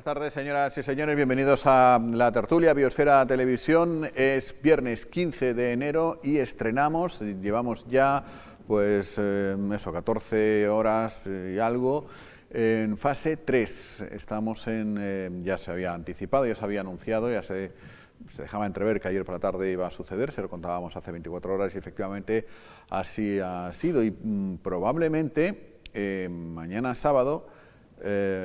tardes, señoras y señores. Bienvenidos a la tertulia Biosfera Televisión. Es viernes 15 de enero y estrenamos, llevamos ya pues 14 horas y algo en fase 3. Estamos en, ya se había anticipado, ya se había anunciado, ya se dejaba entrever que ayer por la tarde iba a suceder, se lo contábamos hace 24 horas y efectivamente así ha sido. Y probablemente mañana sábado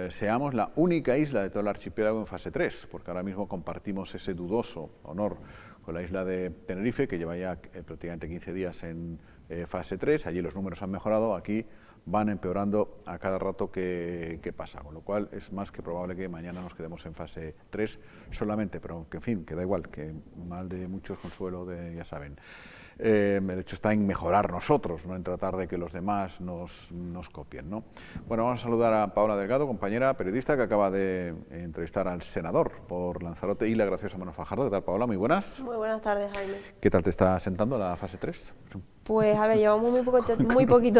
seamos la única isla de todo el archipiélago en fase 3, porque ahora mismo compartimos ese dudoso honor con la isla de Tenerife, que lleva ya prácticamente 15 días en fase 3, allí los números han mejorado, aquí van empeorando a cada rato que pasa, con lo cual es más que probable que mañana nos quedemos en fase 3 solamente, pero que en fin, que da igual, que mal de muchos consuelo, ya saben. El hecho está en mejorar nosotros, no en tratar de que los demás nos copien, ¿no? Bueno, vamos a saludar a Paola Delgado, compañera periodista que acaba de entrevistar al senador por Lanzarote y la graciosa Mano Fajardo. ¿Qué tal, Paola? Muy buenas. Muy buenas tardes, Jaime. ¿Qué tal te está sentando la fase 3? Pues a ver, llevamos muy poquito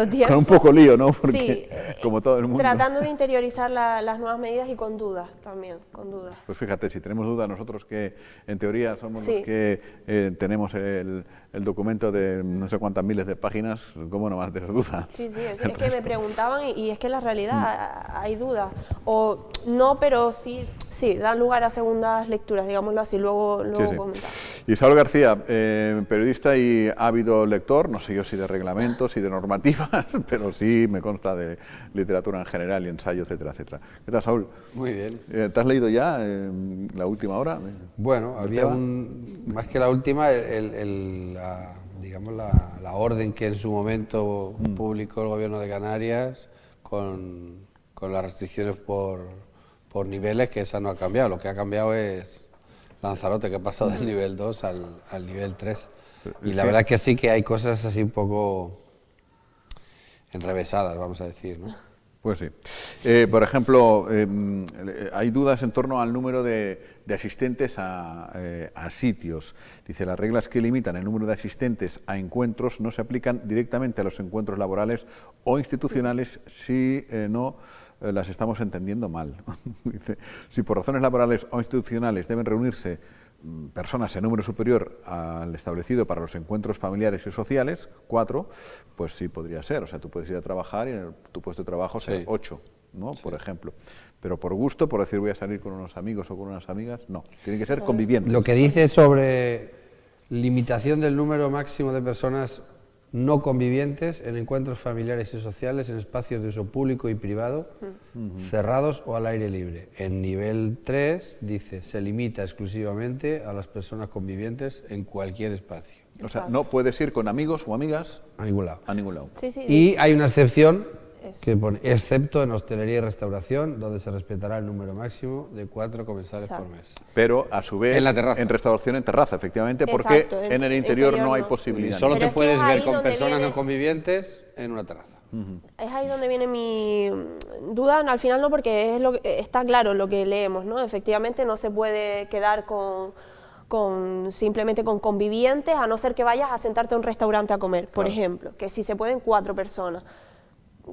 tiempo. Con un poco lío, ¿no? Porque, sí, como todo el mundo. Tratando de interiorizar las nuevas medidas y con dudas también, con dudas. Pues fíjate, si tenemos dudas nosotros que en teoría somos sí. los que tenemos el documento de no sé cuántas miles de páginas, ¿cómo no vas a tener dudas? Sí, es que me preguntaban y es que en la realidad hay dudas. O no, pero sí, dan lugar a segundas lecturas, digámoslo así, luego sí. comentamos. Y Saúl García, periodista y ávido lector, no sé yo si de reglamentos y de normativas, pero sí me consta de literatura en general y ensayo, etcétera, etcétera. ¿Qué tal, Saúl? Muy bien. ¿Te has leído ya la última hora? Bueno, había más que la última, digamos la orden que en su momento publicó el Gobierno de Canarias con las restricciones por niveles, que esa no ha cambiado. Lo que ha cambiado es Lanzarote, que ha pasado del nivel 2 al nivel 3. Y la verdad es que sí que hay cosas así un poco enrevesadas, vamos a decir, ¿no? Pues sí. Por ejemplo, hay dudas en torno al número de asistentes a sitios. Dice, las reglas que limitan el número de asistentes a encuentros no se aplican directamente a los encuentros laborales o institucionales si no las estamos entendiendo mal. Dice, si por razones laborales o institucionales deben reunirse personas en número superior al establecido para los encuentros familiares y sociales, 4, pues sí podría ser. O sea, tú puedes ir a trabajar y en tu puesto de trabajo ser 8, ¿no? Sí. Por ejemplo. Pero por gusto, por decir voy a salir con unos amigos o con unas amigas, no. Tienen que ser convivientes. Lo que dice sobre limitación del número máximo de personas no convivientes en encuentros familiares y sociales en espacios de uso público y privado, cerrados o al aire libre. En nivel 3 dice, se limita exclusivamente a las personas convivientes en cualquier espacio. O sea, no puedes ir con amigos o amigas a ningún lado. A ningún lado. Sí, y hay una excepción que pone, excepto en hostelería y restauración, donde se respetará el número máximo de 4 comensales por mes. Pero, a su vez, en la terraza. En restauración en terraza, efectivamente, porque exacto, en el interior no hay posibilidad. Y solo te puedes ver con personas viene... no convivientes en una terraza. Es ahí donde viene mi duda, al final no, porque está claro lo que leemos, ¿no? Efectivamente no se puede quedar simplemente con convivientes, a no ser que vayas a sentarte a un restaurante a comer, por ejemplo, que si se pueden 4 personas.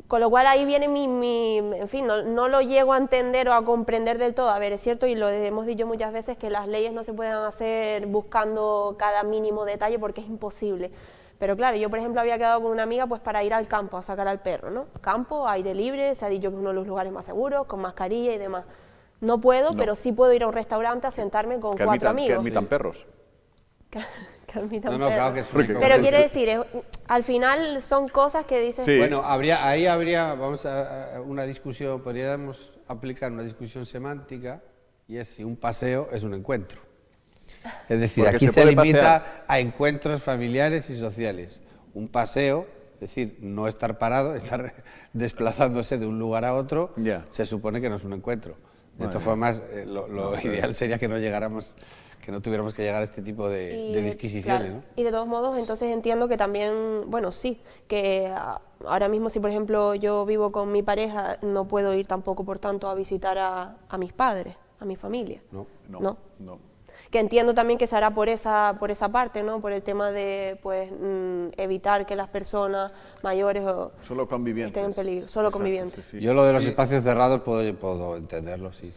Con lo cual ahí viene en fin, no lo llego a entender o a comprender del todo. A ver, es cierto, y lo hemos dicho muchas veces, que las leyes no se pueden hacer buscando cada mínimo detalle porque es imposible. Pero claro, yo por ejemplo había quedado con una amiga pues para ir al campo a sacar al perro, ¿no? Campo, aire libre, se ha dicho que es uno de los lugares más seguros, con mascarilla y demás. No puedo, pero sí puedo ir a un restaurante a sentarme con 4 amigos. Que admitan perros. Claro que es pero quiero decir, al final son cosas que dices... Sí. Bueno, ahí habría, vamos a una discusión, podríamos aplicar una discusión semántica, y es si un paseo es un encuentro. Es decir, porque aquí se limita pasear a encuentros familiares y sociales. Un paseo, es decir, no estar parado, estar desplazándose de un lugar a otro, se supone que no es un encuentro. De todas formas, lo ideal sería que no llegáramos... que no tuviéramos que llegar a este tipo de disquisiciones, claro, ¿no? Y de todos modos, entonces entiendo que también, bueno, sí, que ahora mismo si por ejemplo yo vivo con mi pareja, no puedo ir tampoco, por tanto, a visitar a mis padres, a mi familia. No. Que entiendo también que se hará por esa parte, ¿no? Por el tema de pues evitar que las personas mayores solo convivientes estén en peligro, solo convivientes. Sí. Yo lo de los espacios cerrados puedo entenderlo, sí.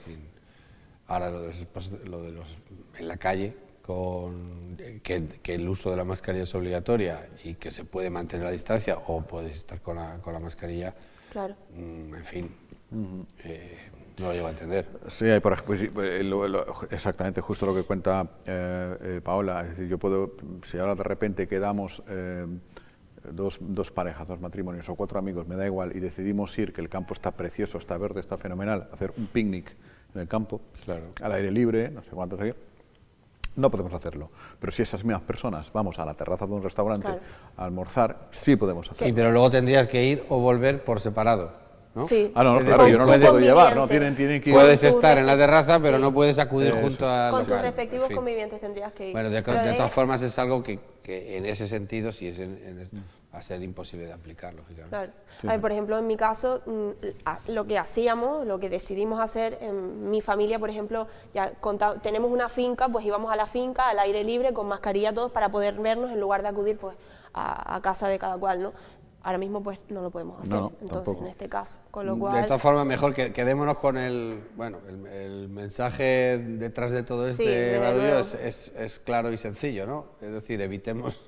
Ahora lo de los en la calle, que el uso de la mascarilla es obligatoria y que se puede mantener la distancia o puedes estar con la mascarilla, Claro. En fin, no lo llego a entender. Sí, hay por ejemplo, exactamente justo lo que cuenta Paola. Es decir, yo puedo, si ahora de repente quedamos dos parejas, dos matrimonios o 4 amigos, me da igual, y decidimos ir, que el campo está precioso, está verde, está fenomenal, hacer un picnic en el campo, Claro. al aire libre, no sé cuántos hay, no podemos hacerlo. Pero si esas mismas personas vamos a la terraza de un restaurante Claro. a almorzar, sí podemos hacerlo. Sí, pero luego tendrías que ir o volver por separado, ¿no? Sí. Ah, no, Es claro, decir, yo no lo puedes- puedo llevar, no, conviviente. tienen que ir. Puedes Con tu estar en la terraza, pero sí. no puedes acudir Eso junto al Con tus local. respectivos En fin. convivientes tendrías que ir. Bueno, de Pero todas formas es algo que en ese sentido sí va a ser imposible de aplicar, lógicamente. Claro. A ver, por ejemplo, en mi caso, lo que hacíamos, lo que decidimos hacer en mi familia, por ejemplo, ya tenemos una finca, pues íbamos a la finca, al aire libre, con mascarilla todos, para poder vernos en lugar de acudir pues a casa de cada cual, ¿no? Ahora mismo pues no lo podemos hacer, No, entonces tampoco. en este caso, con lo De cual... todas formas, mejor que quedémonos con el mensaje detrás de todo Sí, este desde barullo luego. es claro y sencillo, ¿no? Es decir, evitemos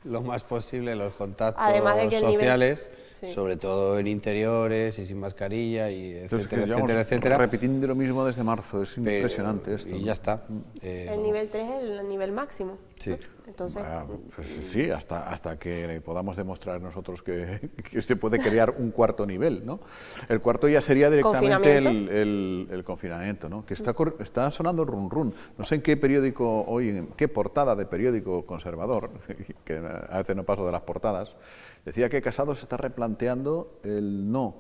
lo más posible los contactos Además de que el nivel- sociales, sí. sobre todo en interiores y sin mascarilla, y Entonces, etcétera, que llevamos etcétera, etcétera. repitiendo lo mismo desde marzo, es Pero- impresionante esto. Y ya está. El nivel 3 es el nivel máximo. Sí. ¿no? Entonces, Pues sí, hasta que podamos demostrar nosotros que se puede crear un cuarto nivel, ¿no? El cuarto ya sería directamente el confinamiento, ¿no? Que está sonando run run. No sé en qué periódico hoy, en qué portada de periódico conservador, que a veces no paso de las portadas, decía que Casado se está replanteando el no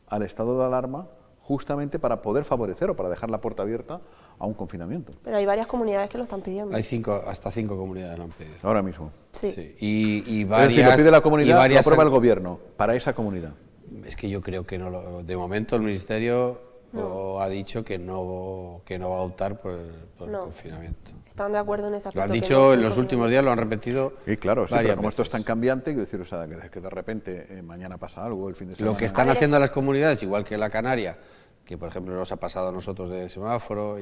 al estado de alarma justamente para poder favorecer o para dejar la puerta abierta a un confinamiento, pero hay varias comunidades que lo están pidiendo. Hay hasta 5 comunidades lo han pedido. ahora mismo. Sí. Sí. Y Es varias, decir, lo pide la y comunidad, lo varias aprueba han- el gobierno, para esa comunidad. Es que yo creo que no de momento el Ministerio ha dicho que no va a optar por el No. confinamiento. Están de acuerdo en ese Lo aspecto. han que dicho no- en los últimos días, lo han repetido. Y claro, sí, pero varias como esto es veces. tan cambiante, quiero decir, o sea, que de repente mañana pasa algo, el fin de semana... Lo que están A ver, haciendo las comunidades, igual que la Canaria, que por ejemplo nos ha pasado a nosotros de semáforo,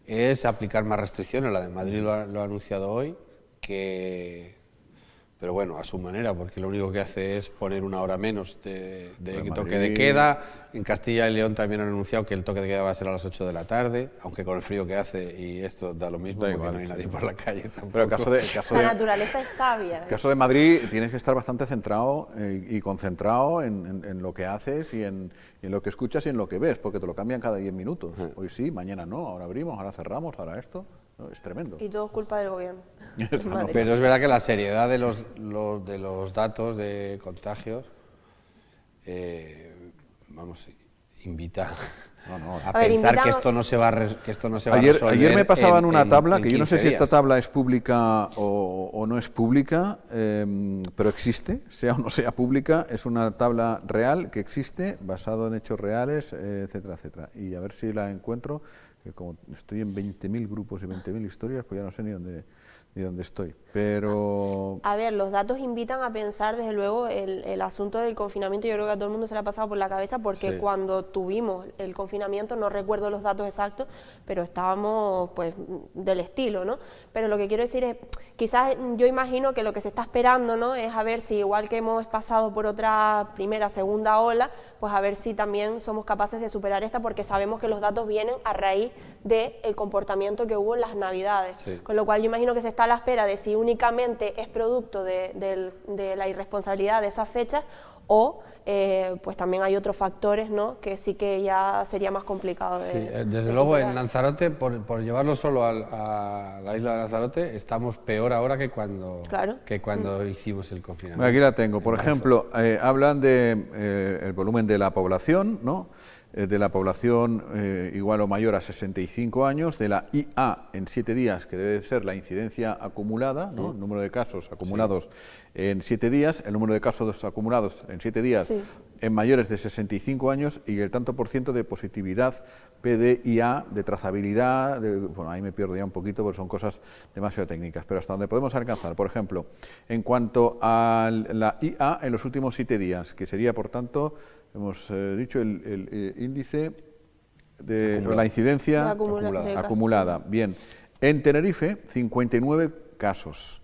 es aplicar más restricciones. La de Madrid lo ha anunciado hoy, pero bueno, a su manera, porque lo único que hace es poner una hora menos de Pero toque Madrid- de queda. En Castilla y León también han anunciado que el toque de queda va a ser a las 8 de la tarde, aunque con el frío que hace, y esto da lo mismo, Da porque igual, no hay nadie por la calle tampoco. Pero el caso La naturaleza es sabia. caso de Madrid tienes que estar bastante centrado y concentrado en lo que haces y en lo que escuchas y en lo que ves, porque te lo cambian cada 10 minutos. Hoy sí, mañana no, ahora abrimos, ahora cerramos, ahora esto. No, es tremendo. Y todo es culpa del gobierno. Eso no, Madrid. Pero es verdad que la seriedad de los datos de contagios, vamos, invita No. a A ver, pensar invita- que esto no se va a resolver. Ayer me pasaban una tabla, en que yo no sé 15 si esta días. tabla es pública o no es pública, pero existe, sea o no sea pública, es una tabla real que existe, basado en hechos reales, etcétera, etcétera. Y a ver si la encuentro, que como estoy en 20.000 grupos y 20.000 historias, pues ya no sé ni dónde estoy. Pero A ver, los datos invitan a pensar, desde luego, el asunto del confinamiento. Yo creo que a todo el mundo se le ha pasado por la cabeza, porque Sí. cuando tuvimos el confinamiento, no recuerdo los datos exactos, pero estábamos pues del estilo, ¿no? Pero lo que quiero decir es, quizás yo imagino que lo que se está esperando, ¿no?, es a ver si, igual que hemos pasado por otra primera, segunda ola, pues a ver si también somos capaces de superar esta, porque sabemos que los datos vienen a raíz del comportamiento que hubo en las Navidades. Sí. Con lo cual yo imagino que se está a la espera de si únicamente es producto de la irresponsabilidad de esas fechas o pues también hay otros factores, ¿no?, que sí que ya sería más complicado de, Sí, de desde luego en superar. Lanzarote, por llevarlo solo a la isla de Lanzarote, estamos peor ahora que cuando, Claro. hicimos el confinamiento. aquí la tengo. Por En marzo. ejemplo, hablan de el volumen de la población, ¿no? De la población igual o mayor a 65 años, de la IA en 7 días, que debe ser la incidencia acumulada, ¿no? El número de casos acumulados en 7 días, el número de casos acumulados en 7 días Sí. en mayores de 65 años y el tanto por ciento de positividad PDIA, de trazabilidad, bueno, ahí me pierdo ya un poquito porque son cosas demasiado técnicas, pero hasta donde podemos alcanzar. Por ejemplo, en cuanto a la IA en los últimos 7 días, que sería, por tanto, hemos dicho, el índice la incidencia de acumulada. Bien. En Tenerife, 59 casos.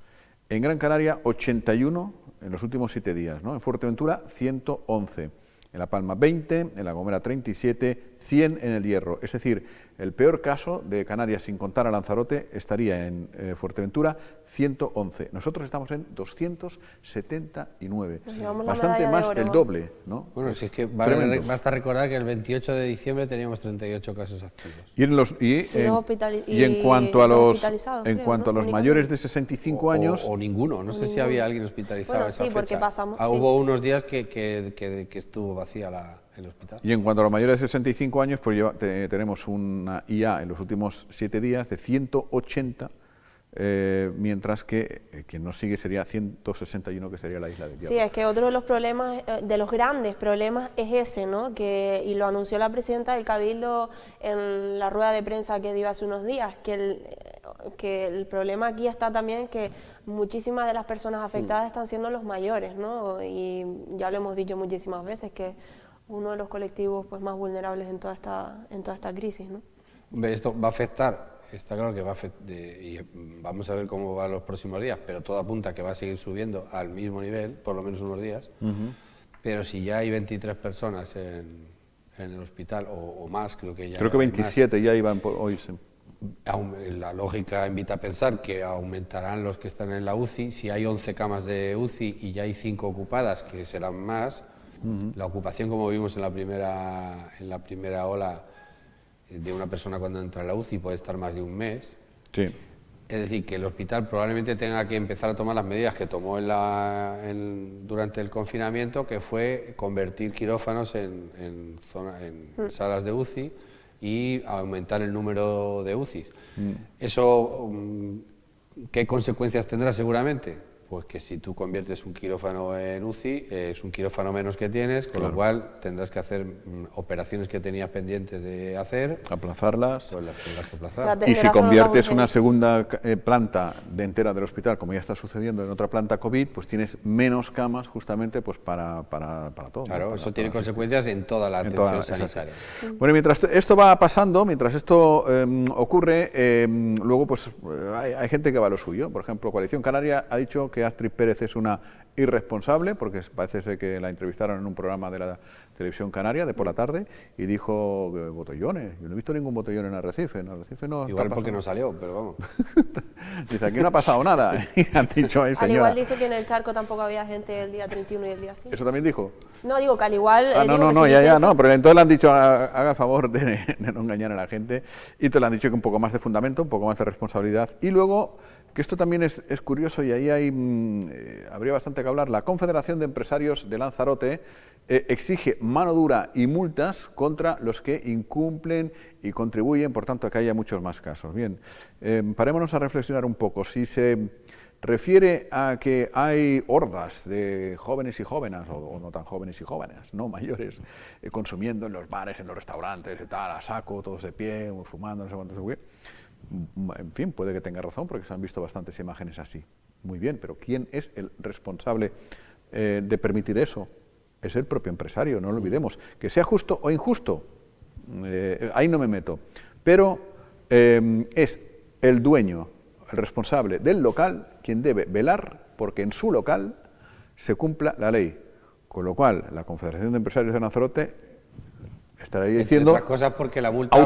En Gran Canaria, 81 en los últimos 7 días, ¿no? En Fuerteventura, 111. En La Palma, 20. En La Gomera, 37. 100 en El Hierro. Es decir, el peor caso de Canarias, sin contar a Lanzarote, estaría en Fuerteventura, 111. Nosotros estamos en 279. Bastante más del doble, ¿no? Bueno, si es que basta recordar que el 28 de diciembre teníamos 38 casos activos. Y en cuanto a los mayores de 65 años... O ninguno, no sé si había alguien hospitalizado bueno, esa sí, fecha. Porque pasamos, hubo unos días que estuvo vacía el hospital. Y en cuanto a los mayores de 65 años, pues tenemos una IA en los últimos 7 días de 180, mientras que quien nos sigue sería 161, que sería la isla de Hierro. Sí, es que otro de los problemas, de los grandes problemas, es ese, ¿no? Y lo anunció la presidenta del Cabildo en la rueda de prensa que dio hace unos días, que el problema aquí está también que muchísimas de las personas afectadas están siendo los mayores, ¿no? Y ya lo hemos dicho muchísimas veces, que uno de los colectivos pues más vulnerables en toda esta crisis, ¿no? Esto va a afectar, está claro que va a afectar, y vamos a ver cómo va los próximos días, pero todo apunta a que va a seguir subiendo al mismo nivel, por lo menos unos días, pero si ya hay 23 personas en el hospital, o más, creo que 27 más, ya iban hoy. Sí. La lógica invita a pensar que aumentarán los que están en la UCI. Si hay 11 camas de UCI y ya hay 5 ocupadas, que serán más, la ocupación, como vimos en la primera ola de una persona cuando entra a la UCI, puede estar más de un mes. Sí. Es decir, que el hospital probablemente tenga que empezar a tomar las medidas que tomó durante el confinamiento, que fue convertir quirófanos en salas de UCI y aumentar el número de UCIs. ¿Eso qué consecuencias tendrá seguramente? Pues que si tú conviertes un quirófano en UCI, es un quirófano menos que tienes, con lo cual tendrás que hacer operaciones que tenías pendientes de hacer. Aplazarlas. Pues las tendrás que aplazar. Y si conviertes una segunda planta entera del hospital, como ya está sucediendo en otra planta COVID, pues tienes menos camas justamente pues para todo. Claro, ¿no? eso tiene consecuencias en toda la atención sanitaria. Bueno, mientras esto va pasando, mientras esto ocurre, luego pues hay gente que va a lo suyo. Por ejemplo, Coalición Canaria ha dicho que Astrid Pérez es una irresponsable, porque parece ser que la entrevistaron en un programa de la televisión canaria de por la tarde y dijo botellones. Yo no he visto ningún botellón en Arrecife. En Arrecife no. Igual porque no salió, pero vamos. Dice, aquí no ha pasado nada. Y han dicho, señora. Al igual dice que en el Charco tampoco había gente el día 31 y el día 5. ¿Eso también dijo? No, digo que al igual... No, pero entonces le han dicho, haga el favor de no engañar a la gente, y te le han dicho que un poco más de fundamento, un poco más de responsabilidad, y luego, que esto también es curioso, y ahí habría bastante que hablar, la Confederación de Empresarios de Lanzarote exige mano dura y multas contra los que incumplen y contribuyen, por tanto, a que haya muchos más casos. Bien, parémonos a reflexionar un poco. Si se refiere a que hay hordas de jóvenes y jóvenes, o no tan jóvenes y jóvenes, no mayores, consumiendo en los bares, en los restaurantes, y tal, a saco, todos de pie, fumando, no sé cuánto se puede. En fin, puede que tenga razón, porque se han visto bastantes imágenes así. Muy bien, pero ¿quién es el responsable de permitir eso? Es el propio empresario, no lo olvidemos. Que sea justo o injusto, ahí no me meto. Pero es el dueño, el responsable del local, quien debe velar porque en su local se cumpla la ley. Con lo cual, la Confederación de Empresarios de Lanzarote estará ahí diciendo, entre otras cosas porque la multa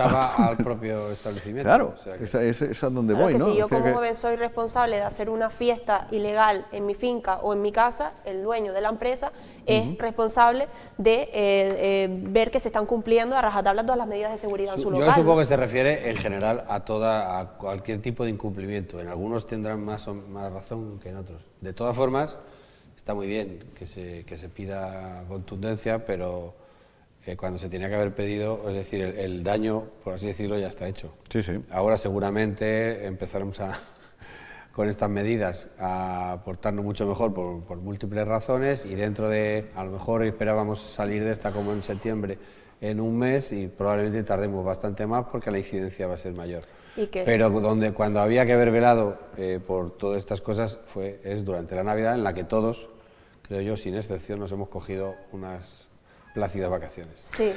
va al propio establecimiento. Claro, o sea que... es a donde voy, que ¿no? Si yo como joven soy responsable de hacer una fiesta ilegal en mi finca o en mi casa, el dueño de la empresa es responsable de ver que se están cumpliendo a rajatabla todas las medidas de seguridad en su local. Yo supongo que se refiere en general a cualquier tipo de incumplimiento. En algunos tendrán más razón que en otros. De todas formas, está muy bien que se pida contundencia, pero cuando se tenía que haber pedido, es decir, el daño, por así decirlo, ya está hecho. Sí, sí. Ahora seguramente empezaremos con estas medidas a portarnos mucho mejor por múltiples razones, y dentro de, a lo mejor esperábamos salir de esta como en septiembre, en un mes, y probablemente tardemos bastante más porque la incidencia va a ser mayor. Pero cuando había que haber velado por todas estas cosas es durante la Navidad, en la que todos, creo yo, sin excepción, nos hemos cogido unas plácidas vacaciones. Sí.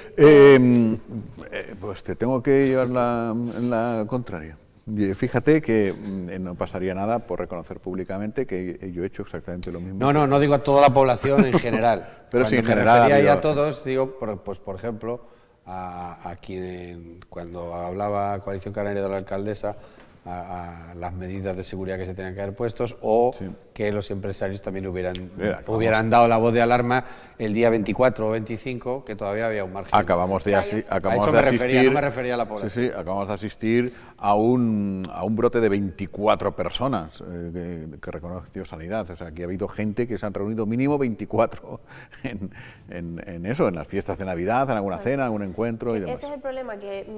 Pues te tengo que llevar la contraria. Y fíjate que no pasaría nada por reconocer públicamente que yo he hecho exactamente lo mismo. No digo a toda la población en general. Pero sí, en general. Me refería a todos, digo, pues por ejemplo, a quien, cuando hablaba Coalición Canaria de la alcaldesa, a las medidas de seguridad que se tenían que haber puestos, o que los empresarios también hubieran dado la voz de alarma el día 24 o 25, que todavía había un margen. Acabamos de asistir. No me refería a la población. Sí, acabamos de asistir a un brote de 24 personas que reconoció Sanidad. O sea, aquí ha habido gente que se han reunido mínimo 24 en eso, en las fiestas de Navidad, en alguna cena, en algún encuentro y demás. Ese es el problema, que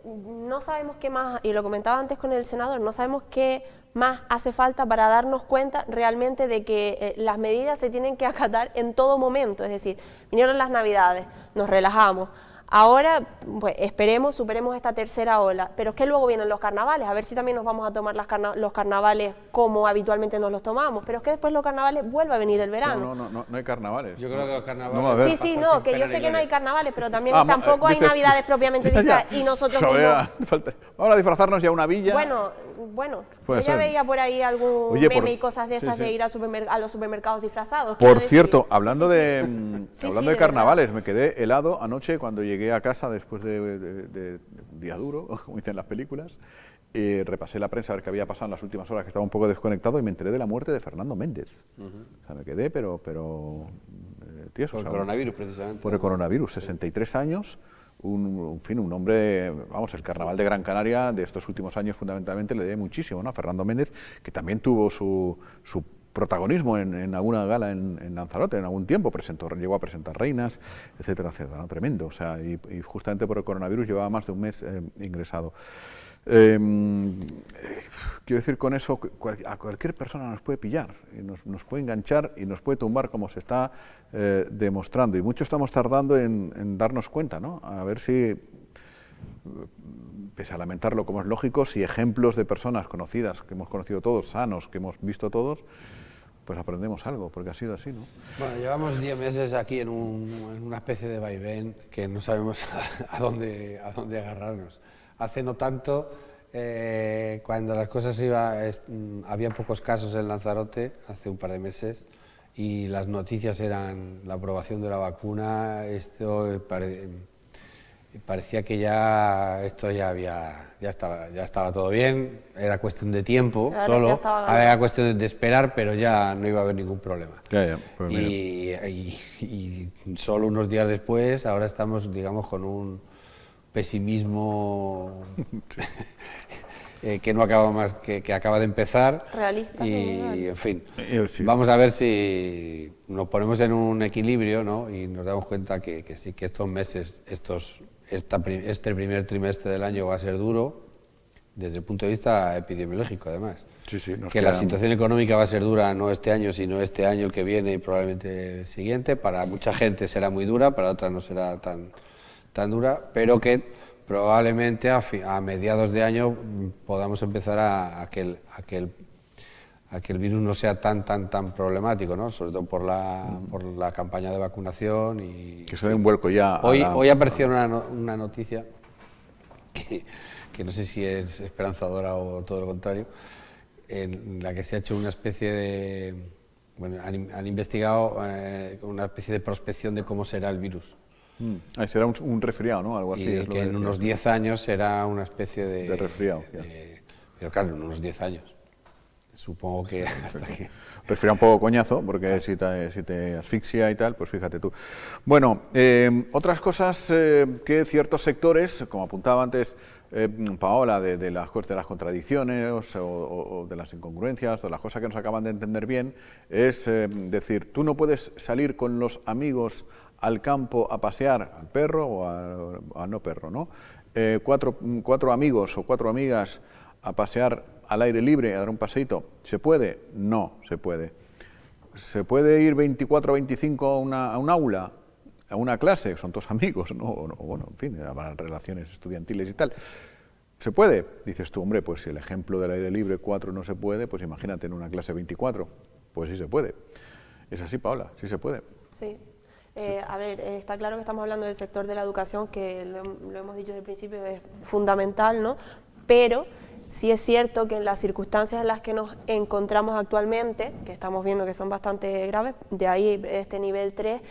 no sabemos qué más, y lo comentaba antes con el senador, no sabemos qué más hace falta para darnos cuenta realmente de que las medidas se tienen que acatar en todo momento. Es decir, vinieron las Navidades, nos relajamos. Ahora, pues esperemos, superemos esta tercera ola, pero es que luego vienen los carnavales, a ver si también nos vamos a tomar los carnavales como habitualmente nos los tomamos, pero es que después los carnavales vuelve a venir el verano. No hay carnavales. Yo creo que los carnavales... que yo sé que no hay carnavales, pero también tampoco hay Navidades propiamente dichas, y nosotros vamos a disfrazarnos ya una villa. Bueno, yo ya veía por ahí algún meme y cosas de esas de ir a los supermercados disfrazados. Por cierto, hablando de carnavales, me quedé helado anoche cuando llegué a casa después de día duro, como dicen las películas. Repasé la prensa a ver qué había pasado en las últimas horas, que estaba un poco desconectado, y me enteré de la muerte de Fernando Méndez. O sea, me quedé, pero tieso. Por el coronavirus, precisamente. Por el coronavirus, 63 años. Un hombre, vamos, el carnaval de Gran Canaria de estos últimos años fundamentalmente le debe muchísimo, ¿no? A Fernando Méndez, que también tuvo su protagonismo en alguna gala en Lanzarote en algún tiempo, llegó a presentar reinas, etcétera, etcétera, ¿no? Tremendo, o sea, y justamente por el coronavirus llevaba más de un mes ingresado. Quiero decir con eso, a cualquier persona nos puede pillar, y nos puede enganchar y nos puede tumbar, como se está demostrando, y mucho estamos tardando en darnos cuenta, ¿no? A ver si, pese a lamentarlo como es lógico, si ejemplos de personas conocidas, que hemos conocido todos, sanos, que hemos visto todos, pues aprendemos algo, porque ha sido así, ¿no? Bueno, llevamos 10 meses aquí en una especie de vaivén que no sabemos a dónde agarrarnos. Hace no tanto, cuando las cosas había pocos casos en Lanzarote, hace un par de meses, y las noticias eran la aprobación de la vacuna, parecía que ya estaba todo bien, era cuestión de tiempo, solo era cuestión de esperar, pero ya no iba a haber ningún problema. Pues y solo unos días después, ahora estamos, digamos, con un pesimismo que no acaba más, que acaba de empezar. Realista. Y, en fin, vamos a ver si nos ponemos en un equilibrio, ¿no? Y nos damos cuenta que sí, que estos meses, este primer trimestre del año va a ser duro, desde el punto de vista epidemiológico, además. Que la situación económica va a ser dura no este año, sino este año, el que viene y probablemente el siguiente. Para mucha gente será muy dura, para otras no será tan dura, pero que probablemente a mediados de año podamos empezar a que el virus no sea tan problemático, ¿no? Sobre todo por la campaña de vacunación y que se dé un vuelco ya. Hoy apareció una noticia que no sé si es esperanzadora o todo lo contrario, en la que se ha hecho una especie de... Bueno, han investigado una especie de prospección de cómo será el virus. Será un resfriado, ¿no? Algo así. Y que en unos 10 años será una especie de resfriado. Pero claro, en unos 10 años. Supongo que hasta que... Resfriado un poco coñazo, porque si te asfixia y tal, pues fíjate tú. Bueno, otras cosas que ciertos sectores, como apuntaba antes Paola, de las contradicciones o de las incongruencias, de las cosas que nos acaban de entender bien, es decir, tú no puedes salir con los amigos al campo a pasear al perro o al no perro, ¿no? Cuatro amigos o 4 amigas a pasear al aire libre, a dar un paseíto, ¿se puede? No se puede. ¿Se puede ir 24 o 25 a un aula, a una clase? Son todos amigos, ¿no? Bueno, en fin, habrá relaciones estudiantiles y tal. ¿Se puede? Dices tú, hombre, pues si el ejemplo del aire libre 4 no se puede, pues imagínate en una clase 24. Pues sí se puede. Es así, Paola, sí se puede. Sí. A ver, está claro que estamos hablando del sector de la educación, que lo hemos dicho desde el principio, es fundamental, ¿no? Pero sí es cierto que en las circunstancias en las que nos encontramos actualmente, que estamos viendo que son bastante graves, de ahí este nivel 3,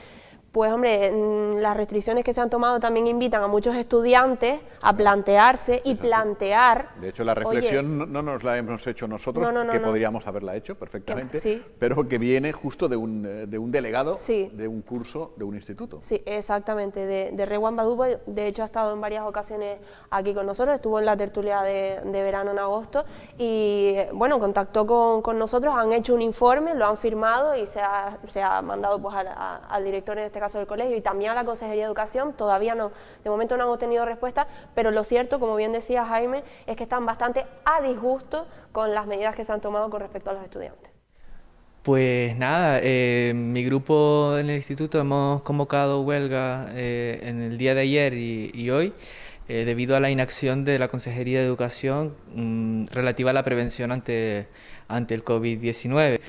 pues hombre, las restricciones que se han tomado también invitan a muchos estudiantes a plantearse y plantear... De hecho, la reflexión no nos la hemos hecho nosotros, que podríamos haberla hecho perfectamente, sí, pero que viene justo de un delegado sí, de un curso de un instituto. Sí, exactamente, de Rewan Badubo. De hecho ha estado en varias ocasiones aquí con nosotros, estuvo en la tertulia de verano en agosto y bueno, contactó con nosotros, han hecho un informe, lo han firmado y se ha mandado pues al director, en este caso del colegio, y también a la Consejería de Educación. Todavía no, de momento no hemos tenido respuesta, pero lo cierto, como bien decía Jaime, es que están bastante a disgusto con las medidas que se han tomado con respecto a los estudiantes. Pues nada, mi grupo en el instituto hemos convocado huelga en el día de ayer y hoy debido a la inacción de la Consejería de Educación relativa a la prevención ante el COVID-19.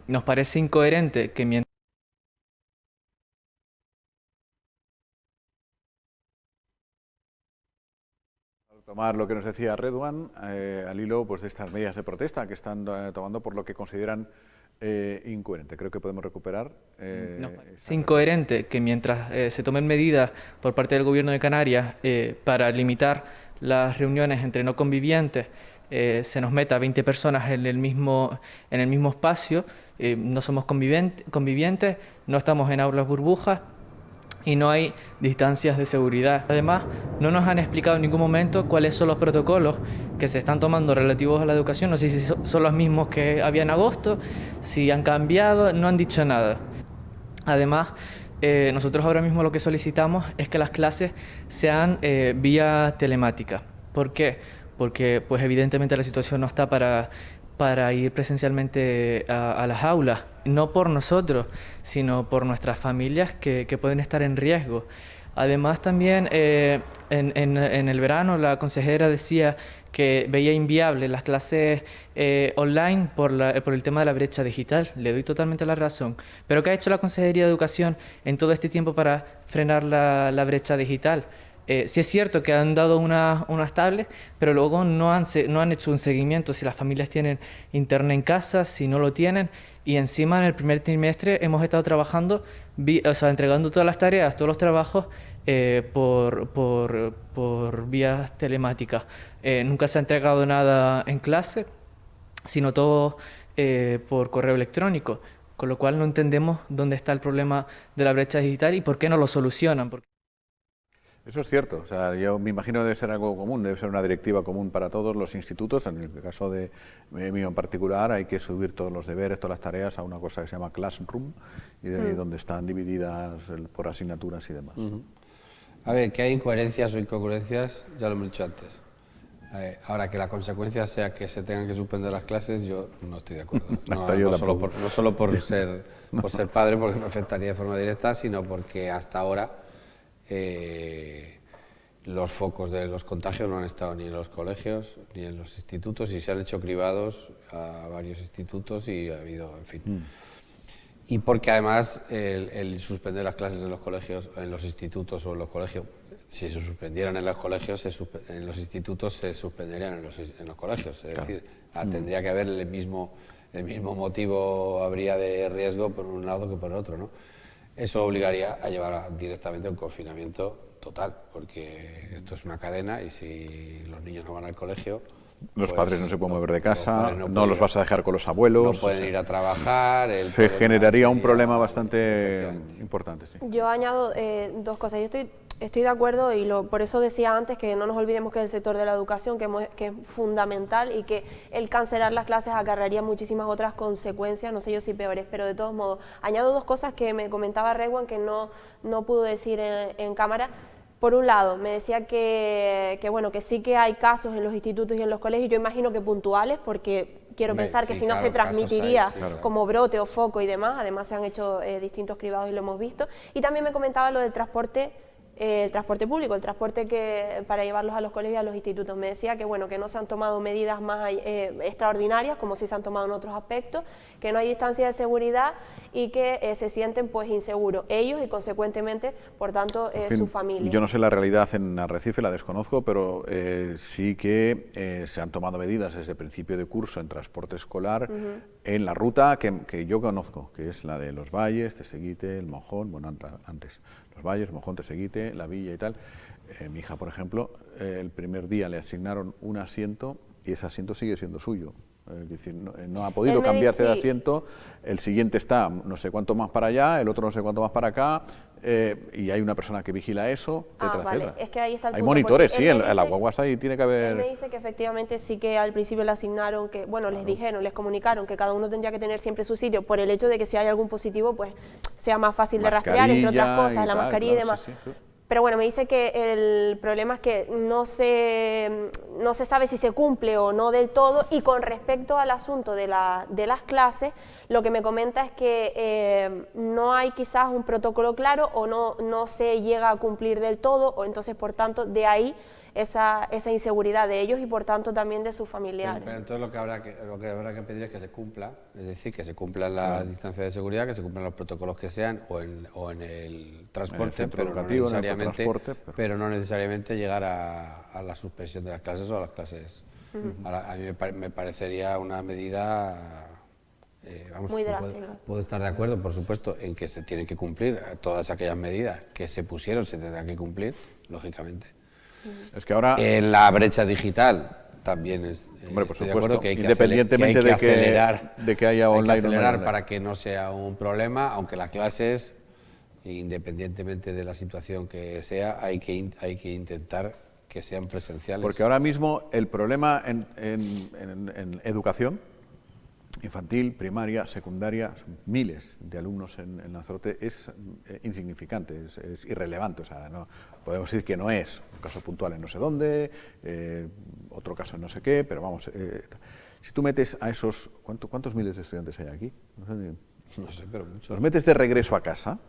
Nos parece incoherente que mientras Tomar lo que nos decía Redwan, al hilo pues, de estas medidas de protesta que están tomando por lo que consideran incoherente. Creo que podemos recuperar... es incoherente que mientras se tomen medidas por parte del Gobierno de Canarias para limitar las reuniones entre no convivientes, se nos meta 20 personas en el mismo espacio, no somos convivientes, no estamos en aulas burbujas, y no hay distancias de seguridad. Además, no nos han explicado en ningún momento cuáles son los protocolos que se están tomando relativos a la educación. No sé si son los mismos que había en agosto, si han cambiado, no han dicho nada. Además, nosotros ahora mismo lo que solicitamos es que las clases sean vía telemática. ¿Por qué? Porque pues evidentemente la situación no está para ir presencialmente a las aulas, no por nosotros, sino por nuestras familias que pueden estar en riesgo. Además también en el verano la consejera decía que veía inviable las clases online por el tema de la brecha digital. Le doy totalmente la razón. Pero ¿qué ha hecho la Consejería de Educación en todo este tiempo para frenar la brecha digital? Sí es cierto que han dado unas tablets, pero luego no han hecho un seguimiento si las familias tienen internet en casa, si no lo tienen, y encima en el primer trimestre hemos estado trabajando, entregando todas las tareas, todos los trabajos por vías telemáticas. Nunca se ha entregado nada en clase, sino todo por correo electrónico, con lo cual no entendemos dónde está el problema de la brecha digital y por qué no lo solucionan. Eso es cierto, o sea, yo me imagino que debe ser algo común, debe ser una directiva común para todos los institutos. En el caso de mío en particular, hay que subir todos los deberes, todas las tareas a una cosa que se llama Classroom, y donde están divididas por asignaturas y demás. A ver, que hay incoherencias o incongruencias, ya lo hemos dicho antes. Ahora, que la consecuencia sea que se tengan que suspender las clases, yo no estoy de acuerdo. No solo por ser padre, porque me afectaría de forma directa, sino porque hasta ahora los focos de los contagios no han estado ni en los colegios ni en los institutos, y se han hecho cribados a varios institutos y ha habido, en fin. Y porque además el suspender las clases en los colegios, en los institutos o en los colegios, si se suspendieran en los colegios, en los institutos se suspenderían en los colegios. Es decir, tendría que haber el mismo motivo, habría de riesgo por un lado que por el otro, ¿no? Eso obligaría a llevar directamente a un confinamiento total, porque esto es una cadena y si los niños no van al colegio... Los padres no se pueden mover de casa, no los vas a dejar con los abuelos... No pueden ir a trabajar... Se generaría un problema bastante importante. Sí. Yo añado dos cosas. Yo estoy de acuerdo y por eso decía antes que no nos olvidemos que el sector de la educación, que es fundamental, y que el cancelar las clases acarrearía muchísimas otras consecuencias, no sé yo si peores, pero de todos modos. Añado dos cosas que me comentaba Rewan que no pudo decir en cámara. Por un lado, me decía que sí que hay casos en los institutos y en los colegios, yo imagino que puntuales, porque quiero pensar que si no se transmitiría como brote o foco y demás. Además se han hecho distintos cribados y lo hemos visto. Y también me comentaba lo del transporte el transporte público, el transporte para llevarlos a los colegios y a los institutos. Me decía que bueno, que no se han tomado medidas más extraordinarias, como sí se han tomado en otros aspectos, que no hay distancia de seguridad y que se sienten pues inseguros ellos y consecuentemente, por tanto, En fin, su familia. yo no sé la realidad en Arrecife, la desconozco, pero sí que se han tomado medidas desde el principio de curso en transporte escolar en la ruta que yo conozco, que es la de Los Valles, Teseguite, El Mojón, bueno, antes, Los Valles, Mojón, Teseguite, La Villa y tal. Mi hija, por ejemplo, el primer día le asignaron un asiento y ese asiento sigue siendo suyo. Es decir, no ha podido cambiarse de asiento, el siguiente está no sé cuánto más para allá, el otro no sé cuánto más para acá, y hay una persona que vigila eso, etcétera, vale. etcétera. Es que ahí está el hay punto, monitores, sí, en dice, las guaguas ahí tiene que haber... Él me dice que efectivamente sí que al principio le asignaron, que bueno, les dijeron, les comunicaron que cada uno tendría que tener siempre su sitio, por el hecho de que si hay algún positivo, pues sea más fácil de rastrear, entre otras cosas, la mascarilla y demás. Sí. Pero bueno, me dice que el problema es que no se sabe si se cumple o no del todo, y con respecto al asunto de las clases, lo que me comenta es que no hay quizás un protocolo claro o no se llega a cumplir del todo, o entonces por tanto de ahí esa inseguridad de ellos y por tanto también de sus familiares. Pero entonces lo que habrá que pedir es que se cumpla, es decir, que se cumplan las distancias de seguridad, que se cumplan los protocolos que sean o en el transporte, pero no necesariamente llegar a la suspensión de las clases o a las clases. A mí me parecería una medida... muy drástica. Puedo estar de acuerdo, por supuesto, en que se tienen que cumplir todas aquellas medidas que se pusieron, se tendrán que cumplir, lógicamente. Es que ahora... En la brecha digital también Hombre, por estoy de supuesto, acuerdo que hay que independientemente de que haya online, hay que acelerar o no para que no sea un problema, aunque las clases, independientemente de la situación que sea, hay que intentar que sean presenciales. Porque ahora mismo el problema en educación infantil, primaria, secundaria, miles de alumnos en Lanzarote, es insignificante, es irrelevante. O sea, no, podemos decir que no es un caso puntual en no sé dónde, otro caso en no sé qué, pero vamos, si tú metes a esos... ¿Cuántos miles de estudiantes hay aquí? No sé, pero muchos. Los metes de regreso a casa,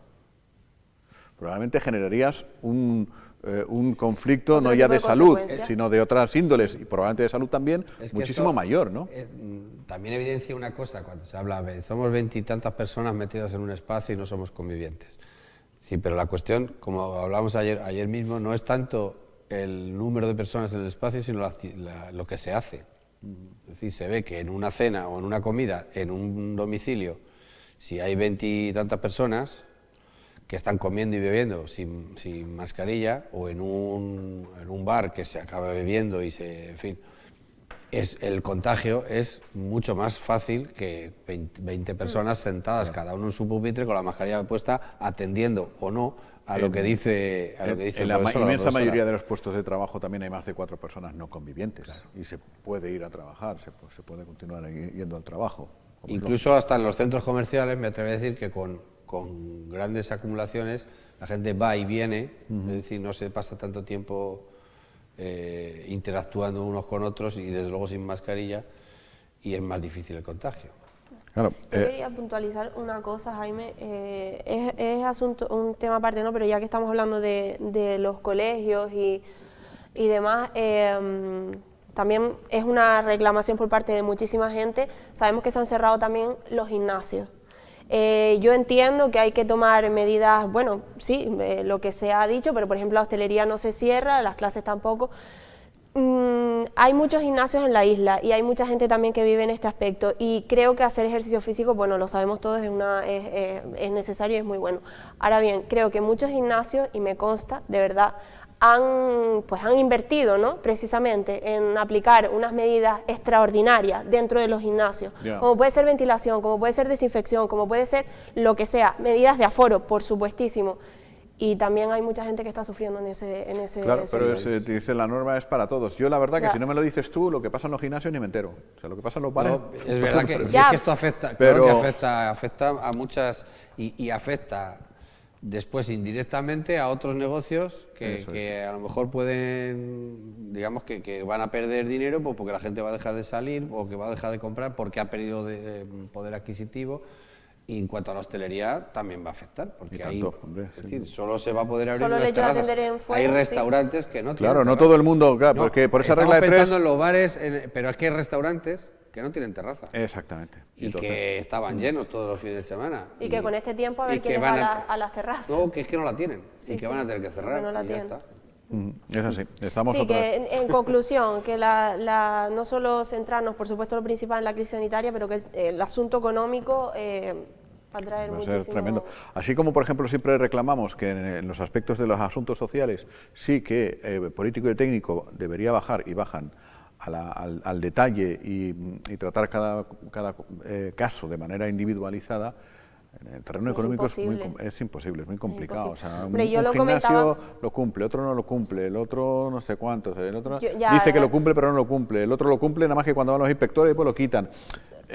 probablemente generarías un conflicto no ya de salud, sino de otras índoles, y probablemente de salud también, muchísimo mayor, ¿no? También evidencia una cosa, cuando se habla de somos 20 y tantas personas metidas en un espacio y no somos convivientes. Sí, pero la cuestión, como hablábamos ayer mismo, no es tanto el número de personas en el espacio, sino lo que se hace. Es decir, se ve que en una cena o en una comida, en un domicilio, si hay 20 y tantas personas que están comiendo y bebiendo sin mascarilla, o en un bar que se acaba bebiendo y en fin, el contagio es mucho más fácil que 20 personas sentadas, cada uno en su pupitre con la mascarilla puesta, atendiendo o no a lo que dice en la inmensa mayoría de los puestos de trabajo también hay más de 4 personas no convivientes, claro. Y se puede ir a trabajar, se puede continuar yendo al trabajo. Incluso hasta en los centros comerciales me atrevo a decir que con grandes acumulaciones la gente va y viene, es decir, no se pasa tanto tiempo interactuando unos con otros y desde luego sin mascarilla, y es más difícil el contagio. Claro, Yo quería puntualizar una cosa, Jaime, es un tema aparte, ¿no? Pero ya que estamos hablando de los colegios y demás, también es una reclamación por parte de muchísima gente. Sabemos que se han cerrado también los gimnasios. Yo entiendo que hay que tomar medidas, bueno, sí, lo que se ha dicho, pero por ejemplo la hostelería no se cierra, las clases tampoco. Hay muchos gimnasios en la isla y hay mucha gente también que vive en este aspecto, y creo que hacer ejercicio físico, bueno, lo sabemos todos, es necesario y es muy bueno. Ahora bien, creo que muchos gimnasios, y me consta, de verdad, han invertido, ¿no?, precisamente en aplicar unas medidas extraordinarias dentro de los gimnasios, como puede ser ventilación, como puede ser desinfección, como puede ser lo que sea, medidas de aforo, por supuestísimo. Y también hay mucha gente que está sufriendo en ese claro, pero dice, la norma es para todos. Yo la verdad que si no me lo dices tú, lo que pasa en los gimnasios ni me entero. O sea, lo que pasa en los bares... No, es verdad que, sí, es que esto afecta, claro que afecta a muchas, y afecta después indirectamente a otros negocios que a lo mejor pueden, digamos, que van a perder dinero porque la gente va a dejar de salir o que va a dejar de comprar porque ha perdido poder adquisitivo. Y en cuanto a la hostelería, también va a afectar, porque tanto, ahí, hombre, es decir, solo se va a poder abrir Solo en el las hecho de terrazas. atender en fuego, Hay sí. restaurantes que no tienen Claro, no terraza. todo el mundo, claro, No, porque por esa estamos regla de tres... pensando en los bares, pero es que hay restaurantes que no tienen terraza. Exactamente. Y Entonces, que estaban llenos todos los fines de semana. Y que con este tiempo a y ver que quiénes van van a las terrazas. No, que es que no la tienen. Sí, y que sí, van a tener que creo cerrar. que no la y ya tienen. está. es así. Estamos Sí, otra vez. que en conclusión, que no solo centrarnos, por supuesto, lo principal en la crisis sanitaria, pero que el asunto económico va a traer Va a ser muchísimo... tremendo. Así como, por ejemplo, siempre reclamamos que en los aspectos de los asuntos sociales sí que político y técnico debería bajar y bajan al detalle y tratar cada caso de manera individualizada. En el terreno económico es imposible, es muy complicado. O sea, Hombre, yo un lo gimnasio comentaba... lo cumple, otro no lo cumple, el otro no sé cuántos, el otro Ya, dice que lo cumple pero no lo cumple, el otro lo cumple nada más que cuando van los inspectores y pues lo quitan.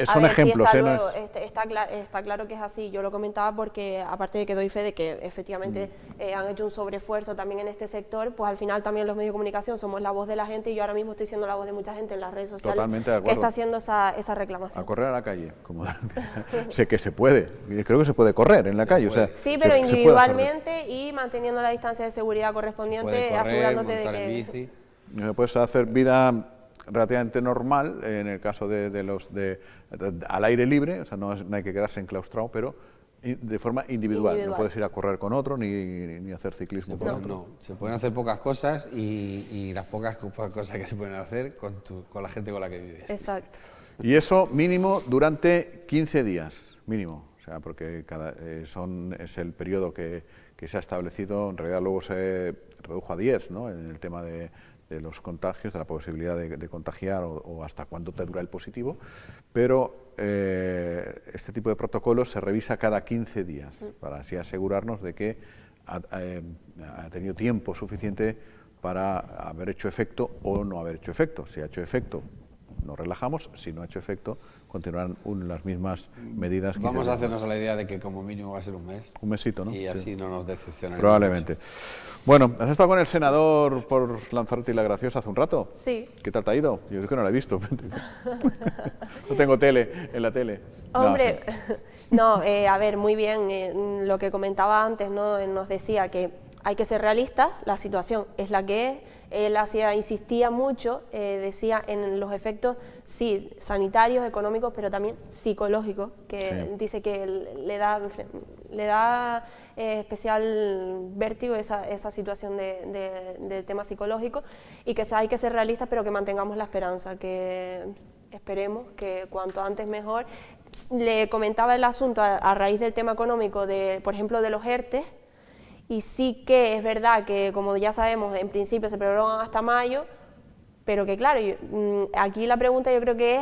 Son ejemplos. Sí, No es... está claro que es así. Yo lo comentaba porque, aparte de que doy fe de que efectivamente han hecho un sobreesfuerzo también en este sector, pues al final también los medios de comunicación somos la voz de la gente y yo ahora mismo estoy siendo la voz de mucha gente en las redes sociales. Totalmente de acuerdo. Que está haciendo esa reclamación. A correr a la calle, como sé que se puede, creo que se puede correr en la calle. O sea, Sí, pero se puede individualmente y manteniendo la distancia de seguridad correspondiente, Puede correr, asegurándote montar de en que... bici. puedes hacer vida relativamente normal en el caso al aire libre, o sea, no hay que quedarse enclaustrado, pero de forma individual. No puedes ir a correr con otro ni hacer ciclismo con otro. No, se pueden hacer pocas cosas y las pocas cosas que se pueden hacer con la gente con la que vives. Exacto. Y eso mínimo durante 15 días, mínimo. O sea, porque es el periodo que se ha establecido. En realidad luego se redujo a 10, ¿no? En el tema de los contagios, de la posibilidad de contagiar o hasta cuándo te dura el positivo, pero este tipo de protocolos se revisa cada 15 días para así asegurarnos de que ha tenido tiempo suficiente para haber hecho efecto o no haber hecho efecto. Si ha hecho efecto, nos relajamos; si no ha hecho efecto, continuarán las mismas medidas. Vamos a hacernos a la idea de que como mínimo va a ser un mes. Un mesito, ¿no? Y así no nos decepcionaremos. Probablemente. Bueno, ¿has estado con el senador por Lanzarote y La Graciosa hace un rato? Sí. ¿Qué tal te ha ido? Yo creo que no la he visto. No tengo tele en la tele. Hombre, a ver, muy bien, lo que comentaba antes, ¿no? Nos decía que hay que ser realistas, la situación es la que es. Él insistía mucho, decía en los efectos, sí, sanitarios, económicos, pero también psicológicos, que dice que le da especial vértigo esa situación del tema psicológico, y que hay que ser realistas, pero que mantengamos la esperanza, que esperemos que cuanto antes mejor. Le comentaba el asunto a raíz del tema económico, por ejemplo, de los ERTE. Y sí que es verdad que, como ya sabemos, en principio se prorrogan hasta mayo, pero que claro, aquí la pregunta yo creo que es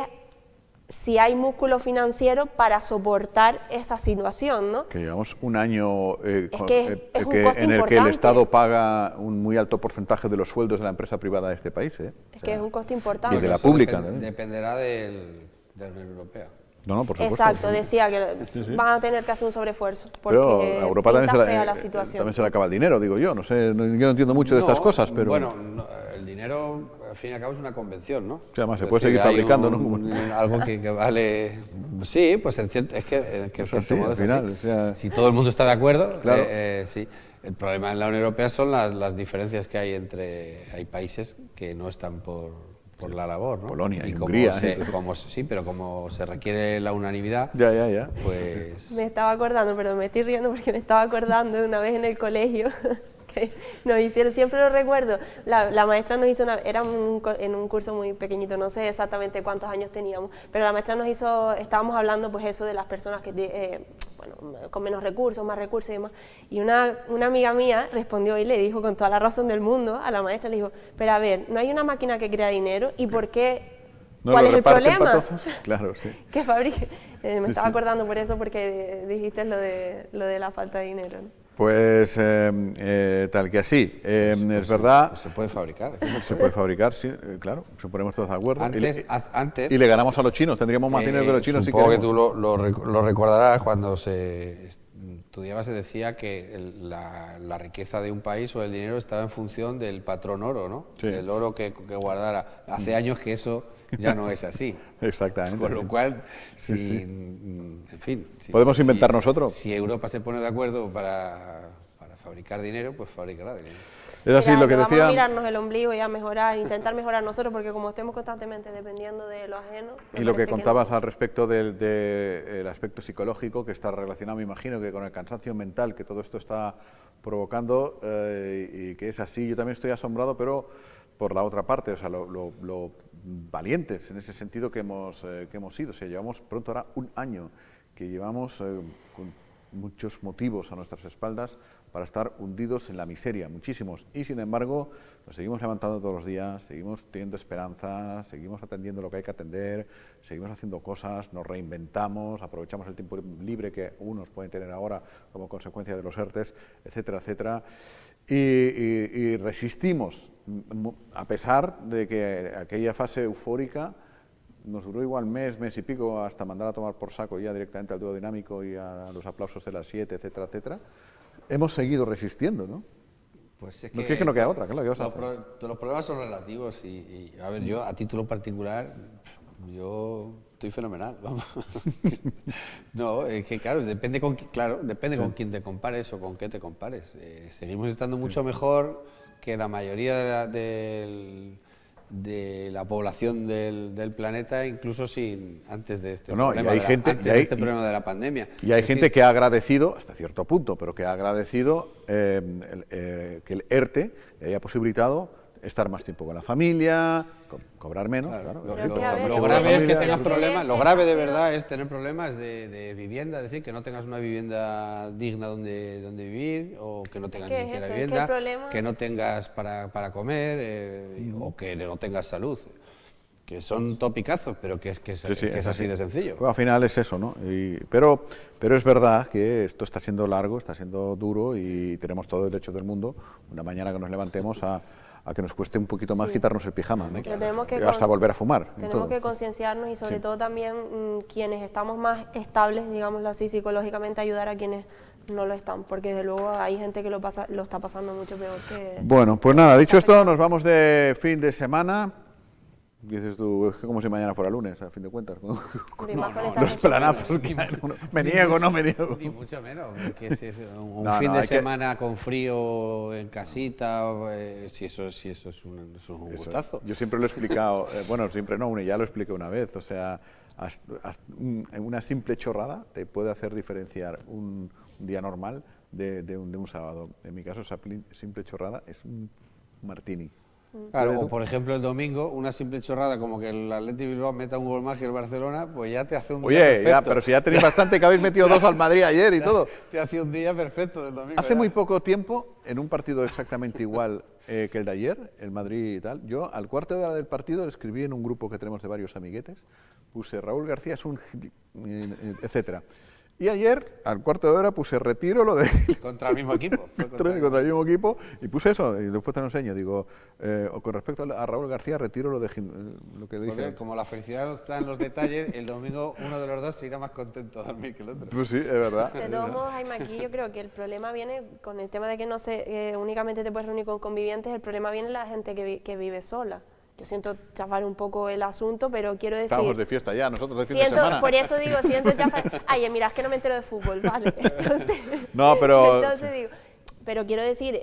si hay músculo financiero para soportar esa situación, ¿no? Que llevamos un año es un coste en el que el importante. Estado paga un muy alto porcentaje de los sueldos de la empresa privada de este país. Es que es un coste importante. Y de la Eso pública también. dependerá de la Unión Europea. No, por supuesto. Exacto, decía que van a tener que hacer un sobreesfuerzo, Pero porque a Europa pinta también fea la situación. también se le acaba el dinero, digo yo. No sé, yo no entiendo mucho de estas cosas, pero... Bueno, el dinero, al fin y al cabo, es una convención, ¿no? Sí, además se Es puede decir, seguir hay fabricando, ¿no? Algo que vale... Sí, pues es que en Pues cierto así, modo al es final, así. o sea- Si todo el mundo está de acuerdo, Claro. sí. El problema en la Unión Europea son las diferencias que hay hay países que no están por la labor, ¿no? Polonia y como Hungría, sí, pero como se requiere la unanimidad, Ya. pues... Me estaba acordando, pero me estoy riendo porque me estaba acordando de una vez en el colegio que nos hicieron, siempre lo recuerdo, la maestra nos hizo, en un curso muy pequeñito, no sé exactamente cuántos años teníamos, pero la maestra nos hizo, estábamos hablando pues eso de las personas que, con menos recursos, más recursos y demás, y una amiga mía respondió y le dijo con toda la razón del mundo a la maestra, le dijo, pero a ver, ¿no hay una máquina que crea dinero? ¿Y por qué? ¿No ¿Cuál lo es el reparten problema? para todos? Claro, sí. Que fabrique. Me Sí, estaba sí. acordando por eso, porque dijiste lo de la falta de dinero, ¿no? Pues tal que así. Es verdad, Se puede fabricar. se puede fabricar, sí, claro, se ponemos todos de acuerdo. Antes Y le ganamos a los chinos, tendríamos más dinero que los chinos si supongo que queremos. tú lo recordarás cuando estudiaba se decía que la riqueza de un país o el dinero estaba en función del patrón oro, ¿no? Sí. El oro que guardara. Hace años que eso ya no es así. Exactamente. Con lo cual, Sí. en fin... ¿Podemos inventarnos otro? Si Europa se pone de acuerdo para fabricar dinero, pues fabricará dinero. Es así Mira, lo que vamos decía... a mirarnos el ombligo y a mejorar, intentar mejorar nosotros, porque como estemos constantemente dependiendo de lo ajeno... me Y lo que parece contabas no. al respecto del aspecto psicológico, que está relacionado, me imagino, que con el cansancio mental que todo esto está provocando, y que es así. Yo también estoy asombrado, pero por la otra parte, o sea, lo valientes en ese sentido que hemos sido. O sea, llevamos pronto ahora un año que llevamos con muchos motivos a nuestras espaldas para estar hundidos en la miseria, muchísimos, y sin embargo nos seguimos levantando todos los días, seguimos teniendo esperanza, seguimos atendiendo lo que hay que atender, seguimos haciendo cosas, nos reinventamos, aprovechamos el tiempo libre que unos pueden tener ahora como consecuencia de los ERTEs, etcétera, etcétera, y resistimos, a pesar de que aquella fase eufórica nos duró igual mes y pico, hasta mandar a tomar por saco ya directamente al dúo dinámico y a los aplausos de las 7, etcétera, etcétera. Hemos seguido resistiendo, ¿no? Pues No, es que no queda otra, claro, ¿qué vas a hacer? Los problemas son relativos y, a ver, yo a título particular, yo estoy fenomenal, vamos. No, es que claro, depende con quién te compares o con qué te compares. Seguimos estando mucho mejor que la mayoría de la población del planeta, incluso antes de este problema de la pandemia. Y hay gente que ha agradecido, hasta cierto punto, pero que ha agradecido que el ERTE le haya posibilitado estar más tiempo con la familia, cobrar menos. Claro. Lo grave es que tengas problemas, lo grave de verdad es tener problemas de vivienda, es decir, que no tengas una vivienda digna donde vivir, o que no tengas ni siquiera vivienda, que no tengas para comer, o que no tengas salud. Que son topicazos, pero que es así de sencillo. Pues al final es eso, ¿no? Pero es verdad que esto está siendo largo, está siendo duro, y tenemos todo el derecho del mundo, una mañana que nos levantemos, a que nos cueste un poquito más quitarnos el pijama, ¿no? Hasta volver a fumar. Tenemos que concienciarnos y sobre todo también quienes estamos más estables, digámoslo así, psicológicamente, ayudar a quienes no lo están, porque desde luego hay gente que lo está pasando mucho peor que... Bueno, pues nada, dicho esto, nos vamos de fin de semana. Dices tú, es que como si mañana fuera lunes, a fin de cuentas. Los planazos que hay. Me niego. Ni mucho menos, porque es un fin de semana con frío en casita, si eso es un gustazo. Yo siempre lo he explicado, siempre no, ya lo expliqué una vez, o sea, una simple chorrada te puede hacer diferenciar un día normal de un sábado. En mi caso, esa simple chorrada es un martini. Claro, o por ejemplo el domingo, una simple chorrada como que el Athletic Bilbao meta un gol más que el Barcelona, pues ya te hace un día perfecto. Ya, pero si ya tenéis bastante, que habéis metido 2 al Madrid ayer y todo. Te hace un día perfecto del domingo. Hace muy poco tiempo, en un partido exactamente igual que el de ayer, el Madrid y tal, yo al cuarto de hora del partido escribí en un grupo que tenemos de varios amiguetes, puse Raúl García es un... etcétera. Y ayer, al cuarto de hora, puse retiro lo de... Contra el mismo equipo. Contra el mismo equipo, y puse eso, y después te lo enseño. Digo, con respecto a Raúl García, retiro lo que dije. Porque como la felicidad está en los detalles, el domingo uno de los dos se irá más contento a dormir que el otro. Pues sí, es verdad. De todos modos, Jaime, aquí yo creo que el problema viene con el tema de que no únicamente te puedes reunir con convivientes, el problema viene en la gente que vive sola. Yo siento chafar un poco el asunto, pero quiero decir... Estamos de fiesta ya, nosotros de fin de semana. Por eso digo, siento chafar... Ay, mira, es que no me entero de fútbol, vale. Entonces, no, pero... Entonces digo... Pero quiero decir,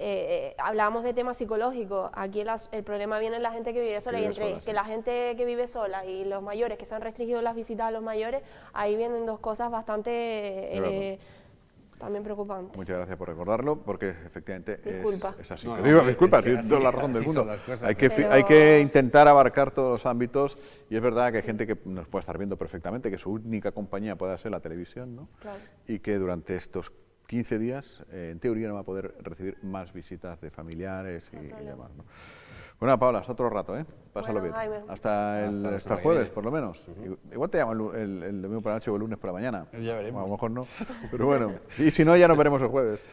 hablábamos de temas psicológicos, aquí el problema viene en la gente que vive sola, y entre que la gente que vive sola y los mayores, que se han restringido las visitas a los mayores, ahí vienen dos cosas bastante... también preocupante. Muchas gracias por recordarlo, porque efectivamente es así. Disculpa, tienes toda la razón del mundo. Hay que intentar abarcar todos los ámbitos, y es verdad que hay gente que nos puede estar viendo perfectamente, que su única compañía pueda ser la televisión, ¿no? Claro. Y que durante estos 15 días, en teoría, no va a poder recibir más visitas de familiares y demás, ¿no? Bueno, Paula, hasta otro rato, ¿eh? Pásalo bien. Jaime. Hasta el jueves, por lo menos. Igual te llamo el domingo por la noche o el lunes por la mañana. Ya veremos. A lo mejor no, pero bueno. Y si no, ya nos veremos el jueves.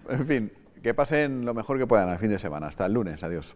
En fin, que pasen lo mejor que puedan al fin de semana. Hasta el lunes. Adiós.